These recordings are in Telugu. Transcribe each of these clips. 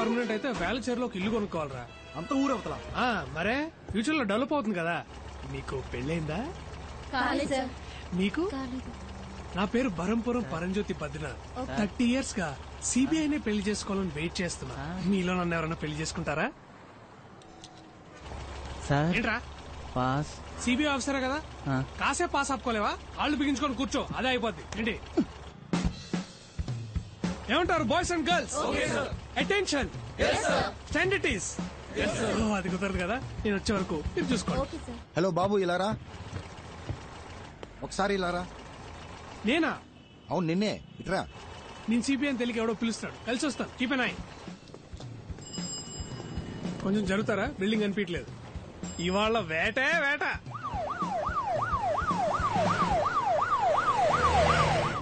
పర్మనెంట్ అయితే వేలచేరులో ఒక ఇల్లు కొనుక్కోవాలరా. అంత ఊరవతల మరే ఫ్యూచర్ లో డెవలప్ అవుతుంది కదా. మీకు పెళ్ళైందా? మీకు? నా పేరు బరంపురం పరంజ్యోతి బద్రీనాథ్. 30 years గా సిబిఐనే పెళ్లి చేసుకోవాలని వెయిట్ చేస్తున్నా. మీలో నన్ను ఎవరైనా పెళ్లి చేసుకుంటారా? ఏంట్రా పాస్ సిబిఐ ఆఫీసరే కదా, కాసేపు పాస్ ఆపుకోలేవా? కాళ్ళు బిగించుకొని కూర్చో, అదే అయిపోద్ది. ఏంటి ఏమంటారు boys and girls? Attention, stand it is. అది కుదరదు కదా, నేను వచ్చే వరకు మీరు చూసుకోండి. హలో బాబు, ఇలారా ఒకసారి. ఇలారా. నేనా? అవును నిన్నే. ఇట్రా. నేను సిబిఐ అని తెలియక ఎవడో పిలుస్తాడు, కలిసి వస్తాను. Keep N I. కొంచెం జరుగుతారా, బిల్డింగ్ అనిపించలేదు. ఇవాళ వేటే వేట.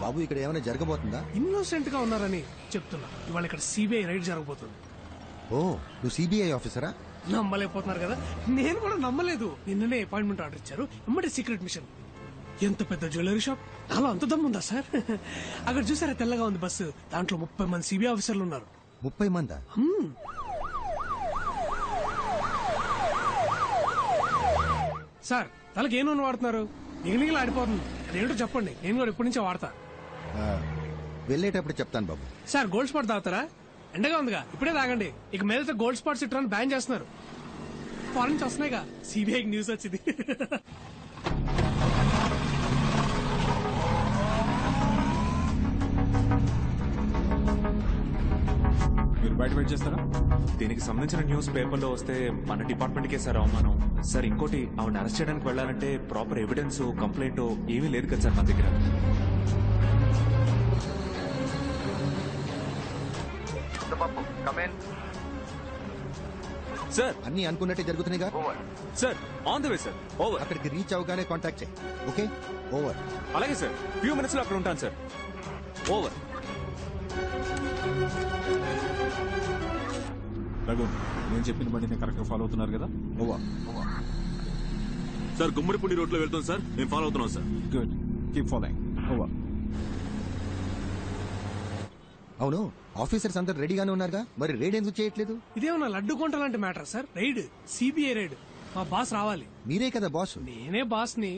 బాబు ఇక్కడ ఏమైనా జరగబోతుందా? ఇన్నోసెంట్ గా ఉన్నారని చెప్తున్నా. ఇవాళ ఇక్కడ సిబిఐ రైడ్ జరగబోతుంది. ఓ, నువ్వు సిబిఐ ఆఫీసరా? నమ్మలేకపోతున్నారు కదా, నేను కూడా నమ్మలేదు. నిన్ననే అపాయింట్మెంట్ ఆర్డర్ ఇచ్చారు, ఎమ్మటే సీక్రెట్ మిషన్. ఎంత పెద్ద జ్యువెలరీ షాప్, నాలో అంత దమ్ముందా సార్? అక్కడ చూసారా తెల్లగా ఉంది బస్సు, దాంట్లో 30 మంది సిబిఐ ఆఫీసర్లు ఉన్నారు. 30 మందా? సార్ తలకి ఏ నూనె వాడుతున్నారు? నిగనిగలు ఆడిపోతుంది. అదేంటో చెప్పండి, నేను కూడా ఇప్పటి నుంచే వాడతా. వెళ్ళేటప్పుడు చెప్తాను బాబు. సార్ గోల్డ్ స్పాట్ తాగుతారా? ఎండగా ఉందిగా, ఇప్పుడే తాగండి. ఇక మీద గోల్డ్ స్పాట్స్ ఇట్రాన్ని బ్యాన్ చేస్తున్నారు. ఫారెన్ నుంచి వస్తున్నాయిగా, సిబిఐకి న్యూస్ వచ్చింది. మీరు బయట వెయిట్ చేస్తారా? దీనికి సంబంధించిన న్యూస్ పేపర్లో వస్తే మన డిపార్ట్మెంట్ కే సార్ అవమానం. సార్ ఇంకోటి, ఆవిడ అరెస్ట్ చేయడానికి వెళ్లాలంటే ప్రాపర్ ఎవిడెన్స్, కంప్లైంట్ ఏమీ లేదు కదా సార్ మన దగ్గర. సార్ అన్ని అనుకున్నట్టే జరుగుతున్నాయిగా. Sir on the way sir. Over. అక్కడికి రీచ్ అవగానే కాంటాక్ట్ చేయి. Okay, over. అలాగే సార్, ఫ్యూ మినిట్స్ లో అక్కడ ఉంటాను సార్. ఓవర్. రఘు, నేను చెప్పిన బండి కరెక్ట్ గా ఫాలో అవుతున్నారు కదా? ఓవర్. సార్ గుమ్మడిపూడి రోడ్ లో వెళ్తాం సార్, నేను ఫాలో అవుతున్నాను sir. Good, keep following. Over. అవును, ఆఫీసర్స్ అందరు రెడీగానే ఉన్నారుగా, మరి రైడ్ ఎందుకు చేయట్లేదు? ఇదేమన్నా లడ్డు కొంట లాంటి matter sir. Raid, CBI raid. మా బాస్ రావాలి. మీరే కదా బాస్. నేనే బాస్ ని,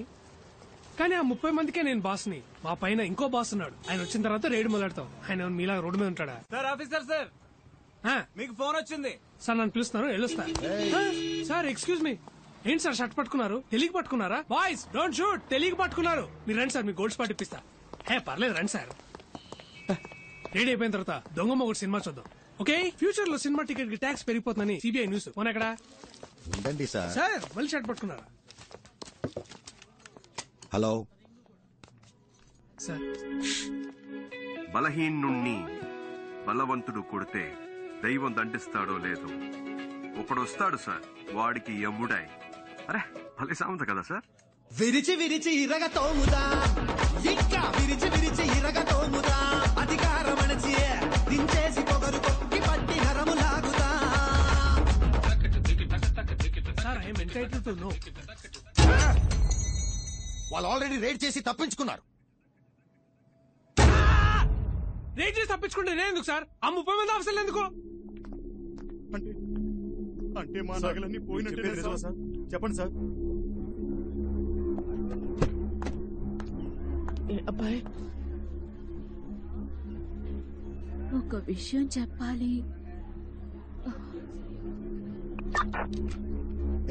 కానీ ఆ 30 మందికే నేను బాస్ ని. మా పైన ఇంకో బాస్ ఉన్నాడు, ఆయన వచ్చిన తర్వాత రైడ్ మొదలెడతాం. ఆయన మీలా రోడ్డు మీద ఉంటాడా? సార్ ఆఫీసర్ సార్, మీకు ఫోన్ వచ్చింది సార్. నన్ను పిలుస్తున్నారు, వెళ్ళొస్తా. సార్ ఎక్స్క్యూజ్ మీ, ఏంటి సార్ షర్ట్ పట్టుకున్నారు? తెలియక పట్టుకున్నారా? బాయ్స్ డోంట్ షూట్, తెలియక పట్టుకున్నారు. మీరు రండి సార్, మీ గోల్డ్ స్పాట్ ఇప్పిస్తా. పర్లేదు రండి సార్. రెడీ అయిపోయిన తర్వాత దొంగ మొగుడు సినిమా చూద్దాం. ఓకే, ఫ్యూచర్ లో సినిమా టికెట్ కి ట్యాక్స్ పెరిగిపోతుందని సిబిఐ న్యూస్. ఫోన్ ఎక్కడ? ఉండండి సార్. సార్ మళ్ళీ షర్ట్ పట్టుకున్నారా? Hello sir. బలహీనుణ్ణి బలవంతుడు కొడితే దైవం దండిస్తాడో లేదో ఒకడొస్తాడు సార్, వాడికి యముడాయ్. అరే భలే సామెత కదా సార్. విరిచి విరిచి ఇరగ తోముదా, ఇంకా విరిచి విరిచి ఇరగ తోముదా, అధికారం అణచి దించేసి పొగరు కొట్టి పట్టి నరము లాగుదా. Sir I am entitled to know. వాళ్ళు ఆల్రెడీ రైడ్ చేసి తప్పించుకున్నారు. రైడ్ చేసి తప్పించుకుంటే నేను ఎందుకు సార్? ఆ 30 మంది ఆఫీసర్లు ఎందుకు? అంటే మా నగలన్నీ పోయినట్టే సార్. చెప్పండి సార్. అబ్బాయి, ఒక విషయం చెప్పాలి.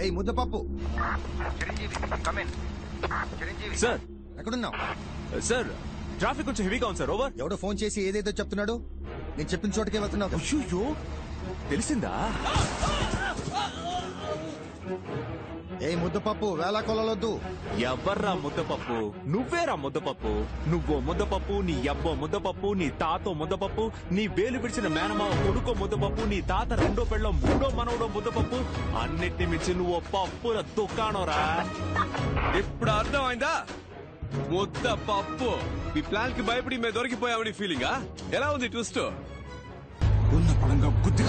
ఏయ్ ముద్దపప్పు, సార్ ఎక్కడున్నావు? సార్ ట్రాఫిక్ కొంచెం హెవీగా ఉంది సార్. ఓవర్. ఎవడో ఫోన్ చేసి ఏదేదో చెప్తున్నాడు. నేను చెప్పిన చోటకే వెళ్తున్నావు. అయ్యో, తెలిసిందా? ఏ ముద్దపప్పు, వేళా కొలవద్దు. ఎవర్రా ముద్దపప్పు? నువ్వేరా ముద్దపప్పు. నువ్వో ముద్దపప్పు, నీ అబ్బో ముద్దపప్పు, నీ తాతో ముద్దపప్పు, నీ వేలు విడిచిన మేనమావ కొడుకో ముద్దపప్పు, నీ తాత రెండో పెళ్ళం మూడో మనవడో ముద్దపప్పు. అన్నిటిని మించి నువ్వు పప్పుల దుకాణంరా. ఇప్పుడు అర్థమైందా? ముద్దపప్పు. ఈ ప్లాన్ కి భయపడి మేము దొరికిపోయామని ఫీలింగా? ఎలా ఉంది ట్విస్ట్? ఉన్న పడంగా గుద్ది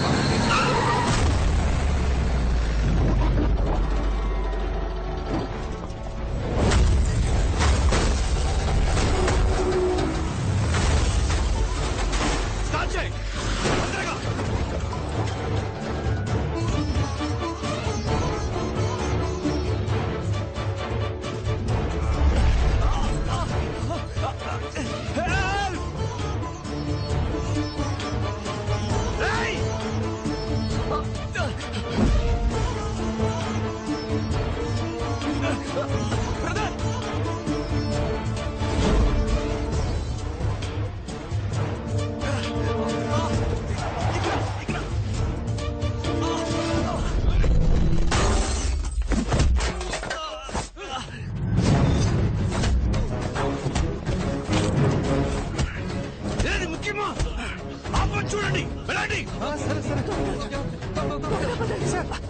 చూడండి వెళ్ళండి.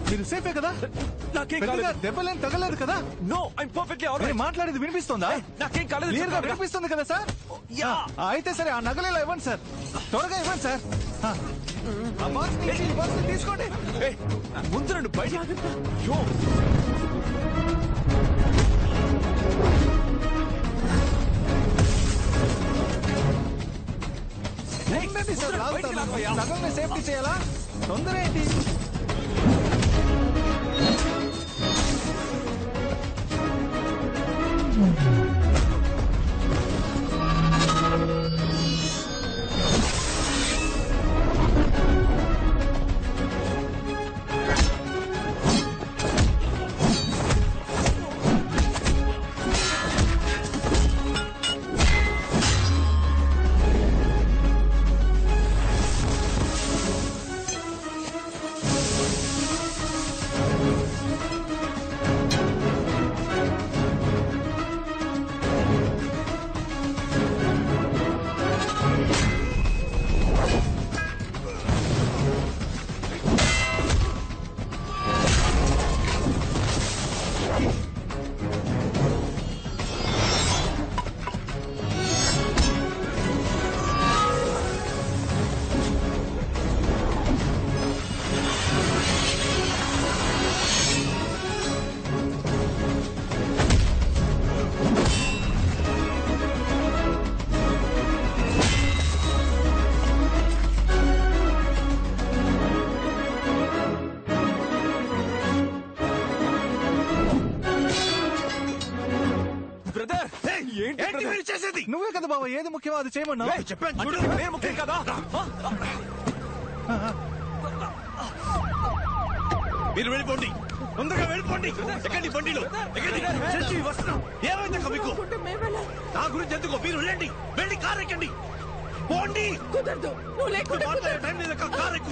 మీరు సేఫే కదా? నాకేం పెద్దగా కాలేదు. దెబ్బలేం తగలేదు కదా? No I'm perfectly alright. నేను మాట్లాడేది వినిపిస్తుందా? నాకేం కాలేదు. క్లియర్ గా వినిపిస్తుంది కదా సార్? అయితే సరే ఆ నగలేలా ఇవ్వండి సార్, త్వరగా ఇవ్వండి సార్. ఆ బాక్స్ తీసుకోండి. ముందు రండి బయట. యో ఏంటండి సార్ లాగుతారు? నగల్ని సేఫ్టీ చేయాలా? తొందర ఏంటి? నువ్వే కదా బాబా ఏది ముఖ్యమో అది చేయమన్నావు. నేను ముఖ్యం కదా. మీరు వెళ్ళిపోండి, తొందరగా వెళ్ళిపోండి. ఎక్కండి బండిలో, ఎక్కండి. వస్తున్నాం. ఏమైంది మీకు? నా గురించి ఎందుకు? మీరు వెళ్ళండి, వెళ్ళి కారు ఎక్కండి. పోండి. కుదరదు, నువ్వు లేకుండా మాట్లాడే టైం లేదు. కారు ఎక్కు.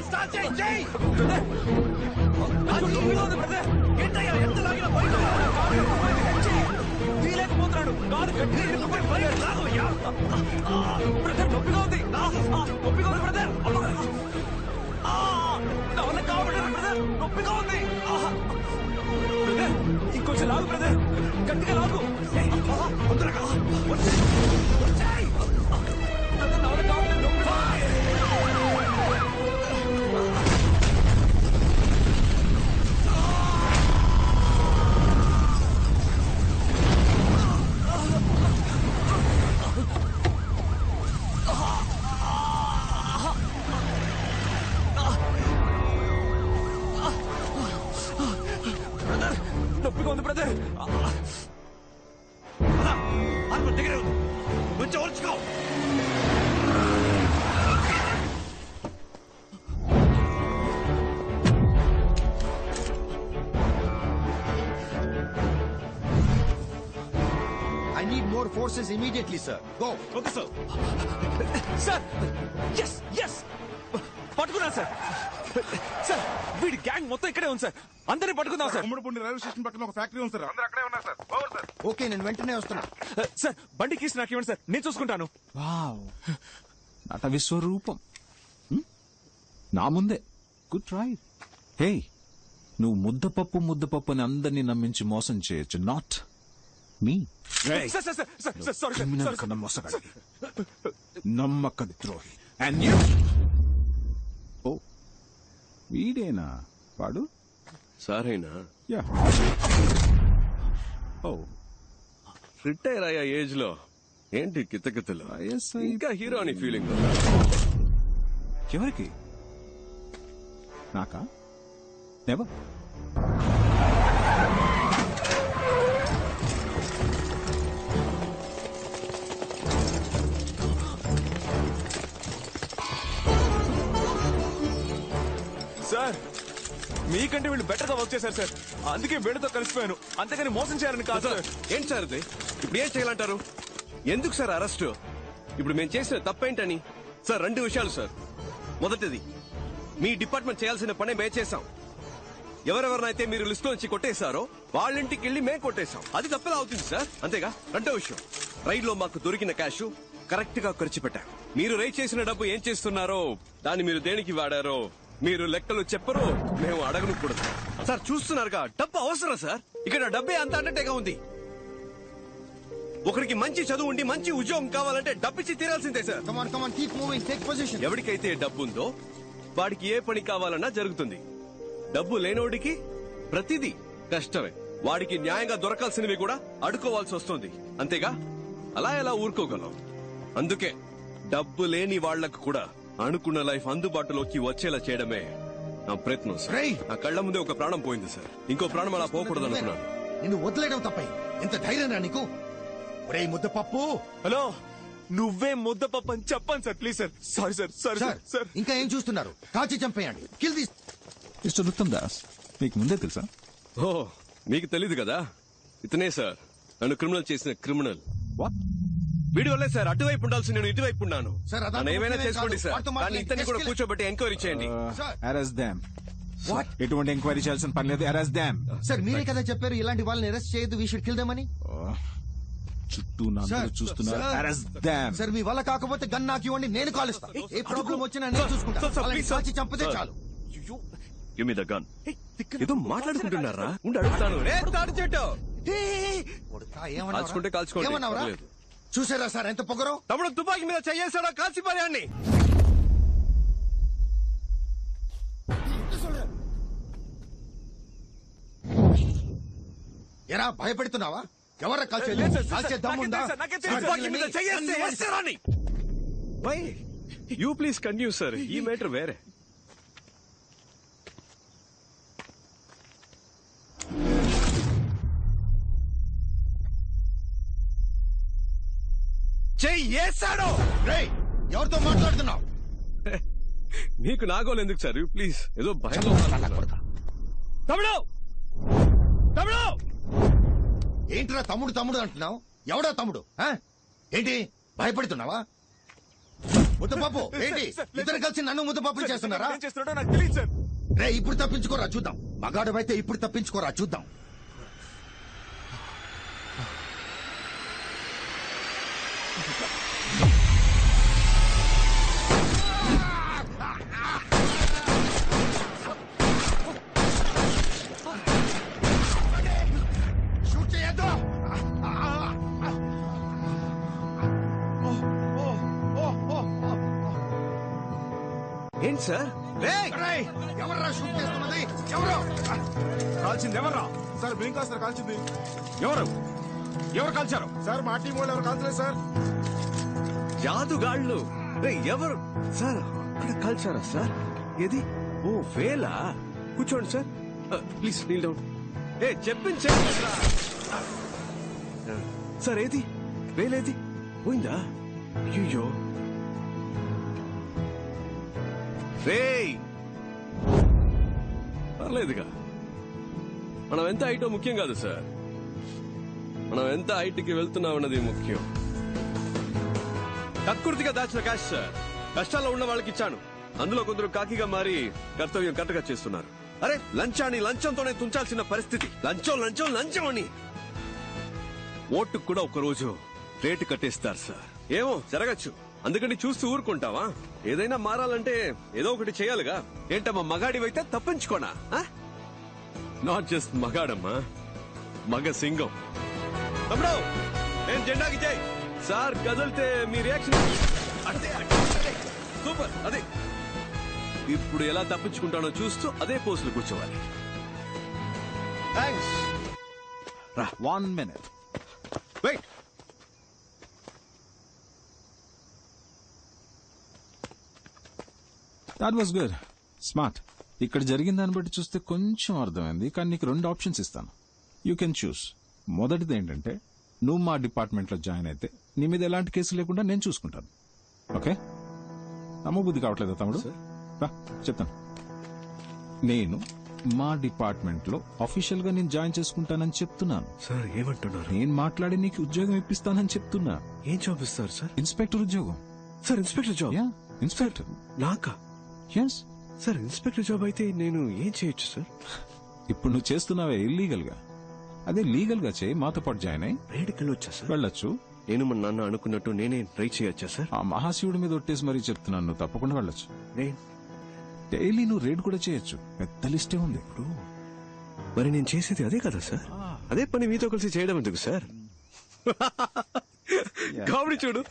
స్టార్ట్ చేయి. ఏంటయ్యా ఎంత లాగినా బయట తీలేకపోతున్నాడు. కారు కట్టి లాగయ్యా. బ్రదర్ నొప్పిగా ఉంది. నొప్పిగా ఉంది బ్రదర్. నా వల్ల కావట్లేదు బ్రదర్, నొప్పిగా ఉంది. బ్రదర్ ఇంకొంచెం లాగు బ్రదర్, గట్టిగా లాగు. తొందరగా బ్రదర్ నా వల్ల కావట్లేదు, నొప్పిగా ఉంది. నొప్పిగా ఉంది బ్రదర్. దగ్గర కొంచెం ఓర్చుకో. I need more forces immediately, sir. Go. Okay sir. Sir yes yes పట్టుకున్నా సార్. సార్ వీడి గ్యాంగ్ మొత్తం ఇక్కడే ఉంది సార్, అందరినీ పట్టుకుందాం సార్. ఉమ్మడిపూడి రైల్వే స్టేషన్ పక్కన ఒక ఫ్యాక్టరీ ఉంది సార్, అందరూ అక్కడే ఉన్నారు సార్. Over sir. ఓకే, నేను వెంటనే వస్తున్నా. సార్ బండి కీస్ నాకు ఇవ్వండి సార్, నేను చూసుకుంటాను. వావ్, నట విశ్వరూపం నా ముందే. Good try. హే, నువ్వు ముద్దపప్పు అని అందరినీ నమ్మించి మోసం చేయొచ్చు, not me. Sir sir sir sir sir sorry criminal sir. కన్నా మోసగాడి, నమ్మక ద్రోహి. అండ్ యూ, ఓ వీడేనా వాడు? సారేనా? యా. ఓ రిటైర్ అయ్యా ఏజ్ లో ఏంటి కితకితలు? ఇంకా హీరో అని ఫీలింగ్. ఎవరికి? నాకా? నెవర్. సార్ మీకంటే వీళ్ళు బెటర్ గా వర్క్ చేశారు సార్, అందుకే వీళ్ళతో కలిసిపోయాను, అంతేగాని మోసం చేయాలని కాదు సార్. ఏంటి సార్ ఇది? ఇప్పుడు ఏం చేయాలంటారు? ఎందుకు సార్ అరెస్ట్? ఇప్పుడు మేము చేసిన తప్పేంటని? సార్ 2 విషయాలు సార్. మొదటిది, మీ డిపార్ట్మెంట్ చేయాల్సిన పనే మేము చేశాం. ఎవరెవరినైతే మీరు లిస్ట్ నుంచి కొట్టేశారో వాళ్ళింటికి వెళ్ళి మేము కొట్టేశాం. అది తప్పేలా అవుతుంది సార్, అంతేగా. రెండో విషయం, రైడ్ లో మాకు దొరికిన క్యాష్ కరెక్ట్ గా ఖర్చు పెట్టాం. మీరు రైట్ చేసిన డబ్బు ఏం చేస్తున్నారో, దాన్ని మీరు దేనికి వాడారో మీరు లెక్కలు చెప్పరు, మేము అడగను కూడా. సార్ చూస్తున్నారుగా, డబ్బు అవసరం సార్. ఇక్కడ డబ్బే అంత అన్నట్టుగా ఉంది. ఒకరికి మంచి చదువు ఉండి మంచి ఉద్యోగం కావాలంటే డబ్బిచ్చి తీరాల్సిందే సార్. ఎవరికైతే డబ్బు ఉందో వాడికి ఏ పని కావాలన్నా జరుగుతుంది. డబ్బు లేనోడికి ప్రతిదీ కష్టమే. వాడికి న్యాయంగా దొరకాల్సినవి కూడా అడుకోవాల్సి వస్తుంది. అంతేగా, అలా ఎలా ఊరుకోగలం? అందుకే డబ్బు లేని వాళ్లకు కూడా అనుకున్న లైఫ్ అందుబాటులోకి వచ్చేలా చేయడమే నా ప్రయత్నం సార్. నా కళ్ల ముందే ఒక ప్రాణం పోయింది సార్. ఇంకో ప్రాణం అలా పోకూడదు అనుకున్నాను. నిన్ను వదిలేయడం తప్పై ఎంత ధైర్యం రా నీకు? ఒరే ముద్దపప్పు. హలో, నువ్వే ముద్దపప్పు అని చెప్పండి sir, please sir. Sorry sir, sorry sir. ఇంకా ఏం చూస్తున్నారు? కాల్చి చంపేయండి. Kill this. Mister Uttam Das, మీకు ముందే తెలుసా? ఓ, మీకు తెలీదు కదా, ఇతనే సార్ నన్ను క్రిమినల్ చేసిన క్రిమినల్. వాట్? వీడి వల్లే సార్ అటువైపు ఉండాల్సి నేను ఇటువైపు ఉన్నాను. నన్ను ఏమైనా చేసుకోండి సార్, కానీ ఇతన్ని కూడా కూర్చోబెట్టి ఎంక్వైరీ చేయండి. అరెస్ట్ దామ్. ఎటువంటి ఎంక్వైరీ చేయాల్సిన పని లేదు. అరెస్ట్ దామ్. సార్ మీరే కదా చెప్పారు ఇలాంటి వాళ్ళని అరెస్ట్ చేయొద్దు, వీ షుడ్ కిల్ దెమ్ అని. చుట్టూ నన్ను చూస్తున్నారు. అరెస్ట్ దామ్. సార్ మీ వల్ల కాకపోతే గన్ నాకు ఇవ్వండి, నేను కాలుస్తా. ఏ ప్రాబ్లం వచ్చినా నేను చూసుకుంటా. కాల్చి చంపితే చాలు. Give me the gun. ఏదో మాట్లాడుకుంటున్నారా? ఉండి అడుగుతాను. తాడు చెట్టు కాల్చుకుంటే కాల్చుకోండి. చూసారా సార్ ఎంత పొగరో? తమ్ముడు తుపాకీ మీద చెయ్యేశాడా? కాల్చి పారేయండి. ఎరా భయపెడుతున్నావా? ఎవరా కాల్చే దమ్ముందా? తుపాకీ మీద చెయ్యేస్తే యూ ప్లీజ్ కంటిన్యూ సార్. ఈ మ్యాటర్ వేరే. చెయ్యేశాడు. ఎవరితో మాట్లాడుతున్నావు? నీకు నాగోలు ఎందుకు సార్? ప్లీజ్, ఏదో భయంలో తమ్ముడు. తమ్ముడు ఏంట్రా తమ్ముడు తమ్ముడు అంటున్నావు? ఎవడా తమ్ముడు? ఏంటి భయపడుతున్నావా? ముద్దపప్పు ఏంటి? ఇద్దరు కలిసి నన్ను ముద్దపప్పు చేస్తున్నారా? నాకు తెలియదు సార్. రే ఇప్పుడు తప్పించుకోరా చూద్దాం. మగాడు అయితే ఇప్పుడు తప్పించుకోరా చూద్దాం. షూట్ చేయొద్దు. ఏంటి సార్? ఎవర్రా షూట్ చేస్తున్నది? ఎవరు కాల్చింది? ఎవర్రా సార్ బ్లింక్ సార్ కాల్చింది. ఎవరు కాల్చారు సార్ మా టీం వాళ్ళు ఎవరు కాల్చలేదు సార్. జాదుగాళ్ళు ఎవరు సార్? అక్కడ కాల్చారా సార్? ఏది? ఓ వేలా. కూర్చోండి సార్, ప్లీజ్ నీల్ డౌన్. చెప్పించండి సార్. ఏది వేలేది? పోయిందా? అయ్యో రేయ్, పర్లేదుగా. మనం ఎంత హైటో ముఖ్యం కాదు సార్, మనం ఎంత హైట్కి వెళ్తున్నామన్నది ముఖ్యం. కక్కుర్తిగా దాచిన క్యాష్ సార్, కష్టాల్లో ఉన్న వాళ్ళకి ఇచ్చాను. అందులో కొందరు కాకిగా మారి కర్తవ్యం కరెక్ట్గా చేస్తున్నారు. అరే, లంచాన్ని లంచంతోనే తుంచాల్సిన పరిస్థితి. లంచం లంచం లంచం అని ఓటుకు కూడా ఒకరోజు రేటు కట్టేస్తారు సార్. ఏమో జరగచ్చు, అందుకని చూస్తూ ఊరుకుంటావా? ఏదైనా మారాలంటే ఏదో ఒకటి చేయాలిగా. ఏంటమ్మా, మగాడివైతే తప్పించుకోనా? నాట్ జస్ట్ మగాడమ్మా, మగ సింగం. తమ్ముడు, నేను జెండాకి చేయి సార్. కదిలితే మీ రియాక్షన్ సూపర్. అదే ఇప్పుడు ఎలా తప్పించుకుంటానో చూస్తూ అదే పోస్టులు కూర్చోవాలి. Thanks. 1 minute. Wait. That was good, smart. ఇక్కడ జరిగిన దాన్ని బట్టి చూస్తే కొంచెం అర్థమైంది, కానీ నీకు 2 ఆప్షన్స్ ఇస్తాను. You can choose. మొదటిది ఏంటంటే, నువ్వు మా డిపార్ట్మెంట్ లో జాయిన్ అయితే నీ మీద ఎలాంటి కేసు లేకుండా నేను చూసుకుంటాను. ఓకే? నమ్మబుద్ధి కావట్లేదా తమ్ముడు? చెప్తాను. నేను మా డిపార్ట్మెంట్ లో అఫీషియల్ గా నేను జాయిన్ చేసుకుంటానని చెప్తున్నాను. సార్ ఏమంటున్నారు? నేను మాట్లాడి నీకు ఉద్యోగం ఇప్పిస్తానని చెప్తున్నా. ఏం జాబ్ ఇస్తారు సార్? ఇన్స్పెక్టర్ ఉద్యోగం. Sir inspector job? ఇన్స్పెక్టర్. నాకా? Yes sir. ఇన్స్పెక్టర్ జాబ్ అయితే నేను ఏం చేయొచ్చు సార్? ఇప్పుడు నువ్వు చేస్తున్నావే ఇల్లీగల్ గా, అదే లీగల్ గా చేయి. మాతో పాటు జాయిన్ అయ్యి రేడుకి వెళ్ళొచ్చా సార్? వెళ్ళొచ్చు. నేను మన నాన్న అనుకున్నట్టు నేనే ట్రై చేయొచ్చా సార్? ఆ మహాశివుడి మీద ఒట్టేసి మరీ చెప్తున్నాను, నువ్వు తప్పకుండా వెళ్ళొచ్చు. నేను డైలీ నువ్వు రేడ్ కూడా చేయొచ్చు, పెద్ద లిస్టే ఉంది. ఇప్పుడు మరి నేను చేసేది అదే కదా సార్. అదే పని మీతో కలిసి చేయడం ఎందుకు సార్? కామెడీ చూడు,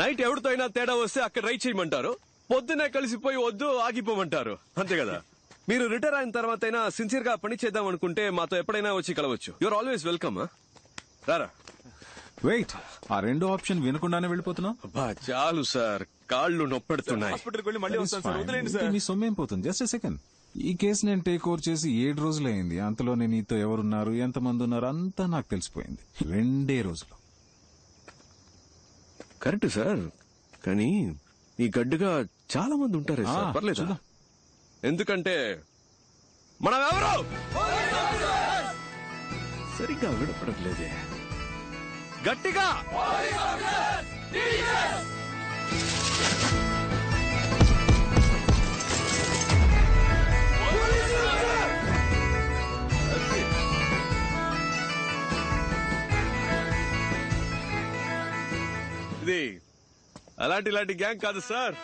నైట్ ఎవరితో అయినా తేడా వస్తే అక్కడ రైడ్ చేయమంటారు, పొద్దునే కలిసిపోయి వద్దు ఆగిపోమంటారు, అంతే కదా. మీరు రిటైర్ అయిన తర్వాత అయినా సిన్సియర్ గా పని చేద్దాం అనుకుంటే మాతో ఎప్పుడైనా వచ్చి కలవచ్చు. You're always welcome. రారా. వెయిట్, ఆ రెండో ఆప్షన్ వినకుండానే వెళ్ళిపోతున్నావు? అబ్బా చాలు సార్, కాళ్ళు నొప్పెడుతున్నాయి. హాస్పిటల్కి వెళ్ళి మళ్ళీ వస్తాను సార్, వదిలేండి సార్. మీ సొమ్మేం పోతుంది? Just second. ఈ కేసు నేను టేక్ ఓవర్ చేసి 7 రోజులైంది. అంతలోనే నీతో ఎవరున్నారు, ఎంతమంది ఉన్నారు అంతా నాకు తెలిసిపోయింది 2 రోజులు. కరెక్ట్ సార్, కానీ ఈ గడ్డుగా చాలా మంది ఉంటారే సార్. పర్లేదు, చూద్దాం. ఎందుకంటే మనం ఎవరు సరిగ్గా వినపడట్లేదే. గట్టిగా ఇది అలాంటి గ్యాంగ్ కాదు సార్.